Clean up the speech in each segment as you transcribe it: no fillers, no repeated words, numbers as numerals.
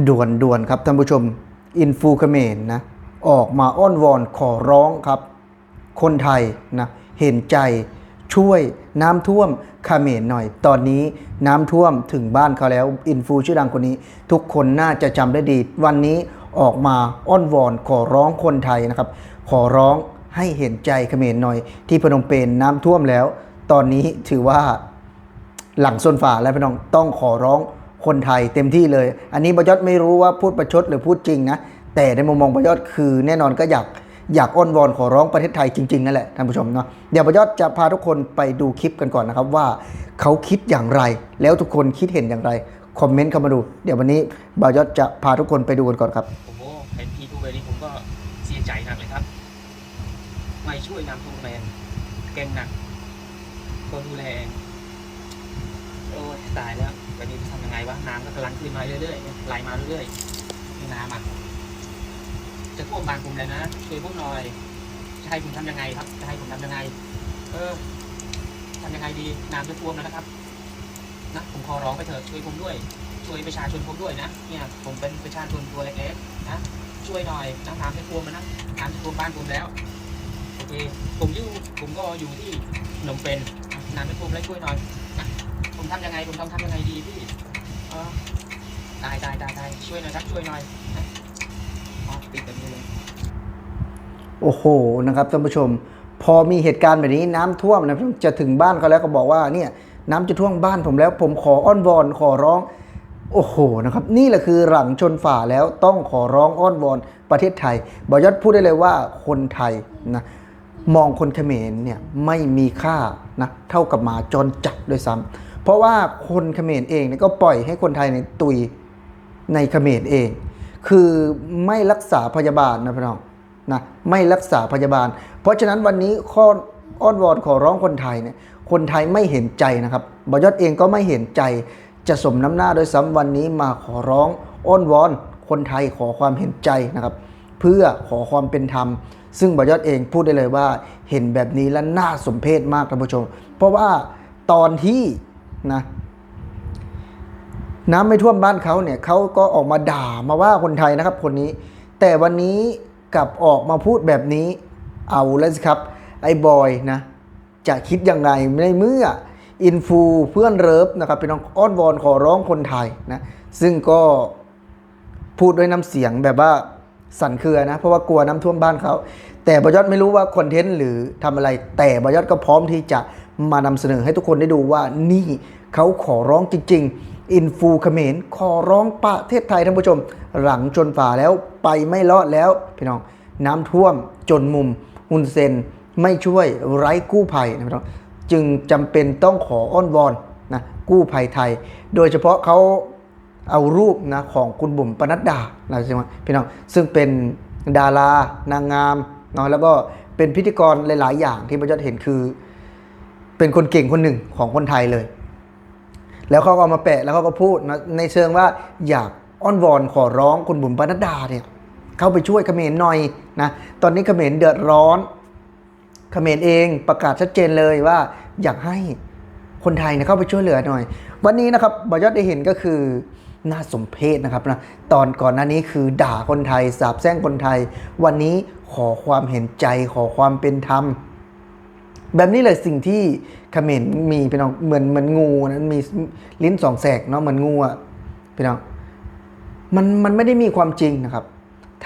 ด่วนครับท่านผู้ชมอินฟูเขมรนะออกมาอ้อนวอนขอร้องครับคนไทยนะเห็นใจช่วยน้ำท่วมเขมรหน่อยตอนนี้น้ำท่วมถึงบ้านเขาแล้วอินฟูชื่อดังคนนี้ทุกคนน่าจะจำได้ดีวันนี้ออกมาอ้อนวอนขอร้องคนไทยนะครับขอร้องให้เห็นใจเขมรหน่อยที่พนมเปญน้ำท่วมแล้วตอนนี้ถือว่าหลังส้นฝ่าแล้วพี่น้องต้องขอร้องคนไทยเต็มที่เลยอันนี้บยศไม่รู้ว่าพูดประชดหรือพูดจริงนะแต่ในมุมมองบยศคือแน่นอนก็อยากอ้อนวอนขอร้องประเทศไทยจริงๆนั่นแหละท่านผู้ชมเนาะเดี๋ยวบยศจะพาทุกคนไปดูคลิปกันก่อนนะครับว่าเขาคิดอย่างไรแล้วทุกคนคิดเห็นอย่างไรคอมเมนต์เข้ามาดูเดี๋ยววันนี้บยศจะพาทุกคนไปดูกันก่อนครับผมโอ้เห็นทีพูดแบบนี้ผมก็เสียใจหนักเลยครับไม่ช่วยน้ำท่วมแมนเก่งหนักคนดูแลเองโอ้ยตายแล้ววันนี้จะทำยังไงวะน้ำก็กำลังขึ้นมาเรื่อยๆไหลมาเรื่อยๆนี่น้ำอ่ะจะท่วมบ้านผมเลยนะช่วยผมหน่อยจะให้ผมทำยังไงครับจะให้ผมทำยังไงทำยังไงดีน้ำจะท่วมแล้วนะครับนะผมขอร้องไปเถอะช่วยผมด้วยช่วยประชาชนผมด้วยนะเนี่ยผมเป็นประชาชนตัวเล็กๆนะช่วยหน่อยน้ำจะท่วมแล้วนะน้ำจะท่วมบ้านผมแล้วโอเคผมก็อยู่ที่พนมเปญน้ำจะท่วมแล้วช่วยหน่อยนะผมทำยังไงผมต้องทำยังไงดีพี่ตายช่วยหน่อยครับช่วยหน่อยนะติดแบบนี้เลยโอ้โหนะครับท่านผู้ชมพอมีเหตุการณ์แบบนี้น้ำท่วมนะจะถึงบ้านเขาแล้วก็บอกว่าเนี่ยน้ำจะท่วมบ้านผมแล้วผมขออ้อนวอนขอร้องโอ้โหนะครับนี่แหละคือหลังชนฝ่าแล้วต้องขอร้องอ้อนวอนประเทศไทยบอยศพูดได้เลยว่าคนไทยนะมองคนเขมรเนี่ยไม่มีค่านะเท่ากับหมาจรจัดด้วยซ้ำเพราะว่าคนเขมรเองเนี่ยก็ปล่อยให้คนไทยในตุยในเขมรเองคือไม่รักษาพยาบาลนะพี่น้องนะไม่รักษาพยาบาลเพราะฉะนั้นวันนี้ข้ออ้อนวอนขอร้องคนไทยเนี่ยคนไทยไม่เห็นใจนะครับบยศเองก็ไม่เห็นใจจะสมน้ำหน้าโดยซ้ำวันนี้มาขอร้องอ้อนวอนคนไทยขอความเห็นใจนะครับเพื่อขอความเป็นธรรมซึ่งบยศเองพูดได้เลยว่าเห็นแบบนี้แล้วน่าสมเพชมากท่านผู้ชมเพราะว่าตอนที่นะน้ำไม่ท่วมบ้านเขาเนี่ยเขาก็ออกมาด่ามาว่าคนไทยนะครับคนนี้แต่วันนี้กลับออกมาพูดแบบนี้เอาแล้วสิครับไอ้บอยนะจะคิดยังไงในเมื่ออินฟูเพื่อนเลิฟนะครับเป็นน้องอ้อนวอนขอร้องคนไทยนะซึ่งก็พูดด้วยน้ำเสียงแบบว่าสั่นเครือนะเพราะว่ากลัวน้ำท่วมบ้านเขาแต่บยศไม่รู้ว่าคอนเทนต์หรือทำอะไรแต่บยศก็พร้อมที่จะมานำเสนอให้ทุกคนได้ดูว่านี่เขาขอร้องจริงๆอินฟูเขมรขอร้องประเทศไทยท่านผู้ชมหลังจนฝ่าแล้วไปไม่รอดแล้วพี่น้องน้ำท่วมจนมุมฮุนเซนไม่ช่วยไร้กู้ภัยนะพี่น้องจึงจำเป็นต้องขออ้อนวอนนะกู้ภัยไทยโดยเฉพาะเขาเอารูปนะของคุณบุ๋มปนัดดานะใช่ไหมพี่น้องซึ่งเป็นดารานางงามเนาะแล้วก็เป็นพิธีกรหลายๆอย่างที่ประจักษ์เห็นคือเป็นคนเก่งคนหนึ่งของคนไทยเลยแล้วเขาก็มาแปะแล้วเขาก็พูดนะในเชิงว่าอยากอ้อนวอนขอร้องคุณบุ๋มปนัดดาเนี่ยเข้าไปช่วยเขมรหน่อยนะตอนนี้เขมรเดือดร้อนเขมรเองประกาศชัดเจนเลยว่าอยากให้คนไทยเข้าไปช่วยเหลือหน่อยวันนี้นะครับบอยอดได้เห็นก็คือน่าสมเพชนะครับนะตอนก่อนหน้านี้คือด่าคนไทยสาบแช่งคนไทยวันนี้ขอความเห็นใจขอความเป็นธรรมแบบนี้เลยสิ่งที่เขมรมีพี่น้องเหมือนงูนะมีลิ้นสองแสกเนาะเหมือนงูอ่ะพี่น้องมันไม่ได้มีความจริงนะครับ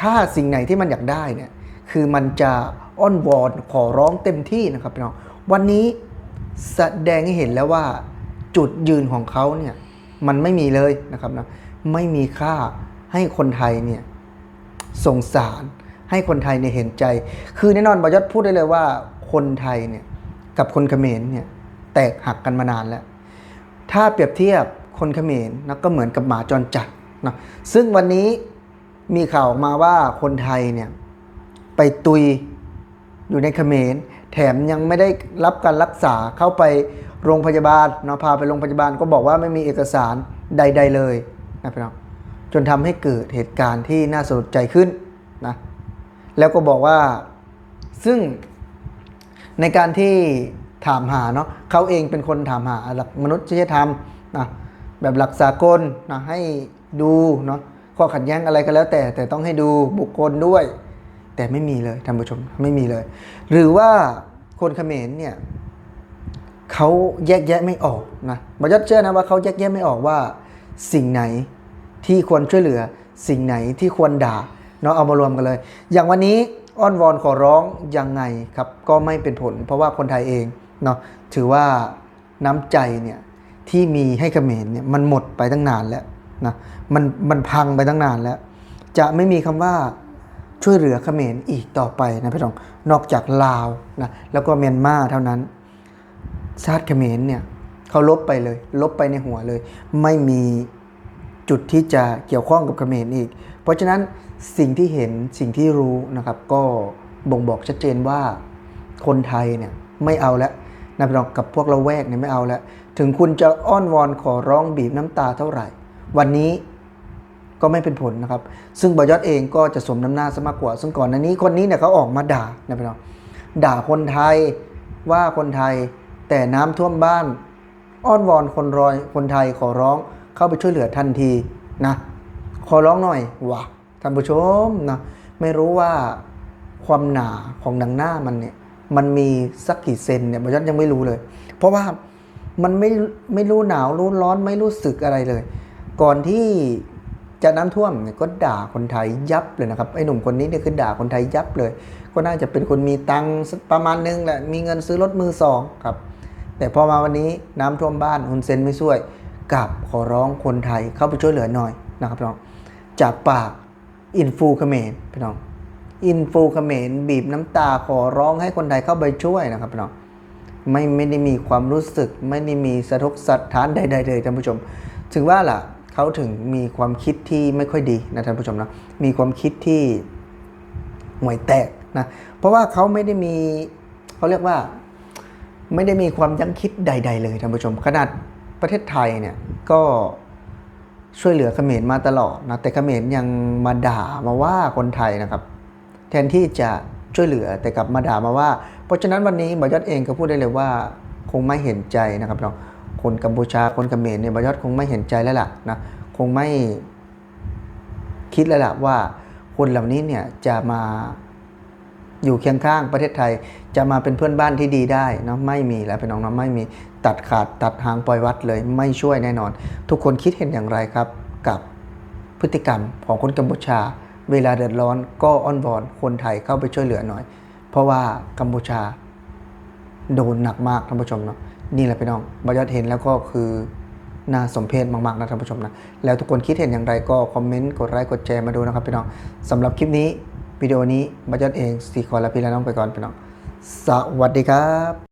ถ้าสิ่งไหนที่มันอยากได้เนี่ยคือมันจะอ้อนวอนขอร้องเต็มที่นะครับพี่น้องวันนี้แสดงให้เห็นแล้วว่าจุดยืนของเขาเนี่ยมันไม่มีเลยนะครับนะไม่มีค่าให้คนไทยเนี่ยสงสารให้คนไทยเนี่ยเห็นใจคือแน่นอนบอยศพูดได้เลยว่าคนไทยเนี่ยกับคนเขมรเนี่ยแตกหักกันมานานแล้วถ้าเปรียบเทียบคนเขมรนะก็เหมือนกับหมาจรจัดนะซึ่งวันนี้มีข่าวออกมาว่าคนไทยเนี่ยไปตุยอยู่ในเขมรแถมยังไม่ได้รับการรักษาเข้าไปโรงพยาบาลเนาะพาไปโรงพยาบาลก็บอกว่าไม่มีเอกสารใดๆเลยนะพี่น้องจนทำให้เกิดเหตุการณ์ที่น่าสลดใจขึ้นนะแล้วก็บอกว่าซึ่งในการที่ถามหาเนาะเขาเองเป็นคนถามหาหลักมนุษยธรรมนะแบบหลักสากลนะให้ดูเนาะ ข้อขัดแย้งอะไรก็แล้วแต่ต้องให้ดูบุคคลด้วย แต่ไม่มีเลยท่านผู้ชมไม่มีเลย หรือว่าคนเขมรเนี่ยเขาแยกแยะไม่ออกนะบอยศเชื่อนะว่าเขาแยกแยะไม่ออกว่าสิ่งไหนที่ควรช่วยเหลือสิ่งไหนที่ควรด่าเนาะเอามารวมกันเลย อย่างวันนี้อ้อนวอนขอร้องยังไงครับก็ไม่เป็นผล เพราะว่าคนไทยเองเนาะถือว่าน้ำใจเนี่ยที่มีให้เขมรเนี่ยมันหมดไปตั้งนานแล้วนะมันพังไปตั้งนานแล้ว จะไม่มีคำว่าช่วยเหลือเขมรอีกต่อไปนะพี่น้องนอกจากลาวนะแล้วก็เมียนมาเท่านั้นชาติเขมรเนี่ยเขาลบไปเลยลบไปในหัวเลย ไม่มีจุดที่จะเกี่ยวข้องกับเขมรอีก เพราะฉะนั้นสิ่งที่เห็นสิ่งที่รู้นะครับก็บ่งบอกชัดเจนว่าคนไทยเนี่ยไม่เอาแล้วนะพี่น้องกับพวกละแวกเนี่ยไม่เอาแล้วถึงคุณจะอ้อนวอนขอร้องบีบน้ำตาเท่าไหร่ วันนี้ก็ไม่เป็นผลนะครับซึ่งบอยศเองก็จะสมน้ำหน้าซะมากกว่าซึ่งก่อนหน้านี้คนนี้เนี่ยเขาออกมาด่านะพี่น้องด่าคนไทยว่าคนไทยแต่น้ำท่วมบ้านอ้อนวอนคนไทยขอร้องเข้าไปช่วยเหลือทันทีนะขอร้องหน่อยวะท่านผู้ชมนะไม่รู้ว่าความหนาของหนังหน้ามันเนี่ยมันมีสักกี่เซนเนี่ยบอยศยังไม่รู้เลยเพราะว่ามันไม่รู้หนาวรู้ร้อนไม่รู้สึกอะไรเลยก่อนที่จะน้ำท่วมเนี่ยก็ด่าคนไทยยับเลยนะครับไอ้หนุ่มคนนี้เนี่ยคือด่าคนไทยยับเลยก็น่าจะเป็นคนมีตังค์ประมาณนึงแหละมีเงินซื้อรถมือสองครับแต่พอมาวันนี้น้ำท่วมบ้านฮุนเซนไม่ช่วยกับขอร้องคนไทยเข้าไปช่วยเหลือหน่อยนะครับพี่น้องจากปากอินฟูเขมรพี่น้องอินฟูเขมรบีบน้ำตาขอร้องให้คนไทยเข้าไปช่วยนะครับพี่น้องไม่ได้มีความรู้สึกไม่ได้มีสะทกสะท้านใดๆเลยท่านผู้ชมถึงว่าล่ะเขาถึงมีความคิดที่ไม่ค่อยดีนะท่านผู้ชมนะมีความคิดที่ห่วยแตกนะเพราะว่าเขาไม่ได้มีเขาเรียกว่าไม่ได้มีความยั้งคิดใดๆเลยท่านผู้ชมขนาดประเทศไทยเนี่ยก็ช่วยเหลือเขมรมาตลอดนะแต่เขมรยังมาด่ามาว่าคนไทยนะครับแทนที่จะช่วยเหลือแต่กลับมาด่ามาว่าเพราะฉะนั้นวันนี้บอยศเองก็พูดได้เลยว่าคงไม่เห็นใจนะครับเราคนกัมพูชาคนเขมรเนี่ยบอยศคงไม่เห็นใจแล้วล่ะนะคงไม่คิดแล้วล่ะว่าคนเหล่านี้เนี่ยจะมาอยู่เคียงข้างประเทศไทยจะมาเป็นเพื่อนบ้านที่ดีได้เนาะไม่มีแล้วเป็นน้องๆไม่มีตัดขาดตัดหางปล่อยวัดเลยไม่ช่วยแน่นอนทุกคนคิดเห็นอย่างไรครับกับพฤติกรรมของคนกัมพูชาเวลาเดือดร้อนก็อ้อนวอนคนไทยเข้าไปช่วยเหลือหน่อยเพราะว่ากัมพูชาโดนหนักมากท่านผู้ชมเนาะนี่แหละพี่น้องบอยศเห็นแล้วก็คือน่าสมเพชมากๆนะท่านผู้ชมนะแล้วทุกคนคิดเห็นอย่างไรก็คอมเมนต์กดไลค์กดแชร์มาดูนะครับพี่น้องสำหรับคลิปนี้วิดีโอนี้บอยศเองสีขอลาพี่และน้องไปก่อนพี่น้องสวัสดีครับ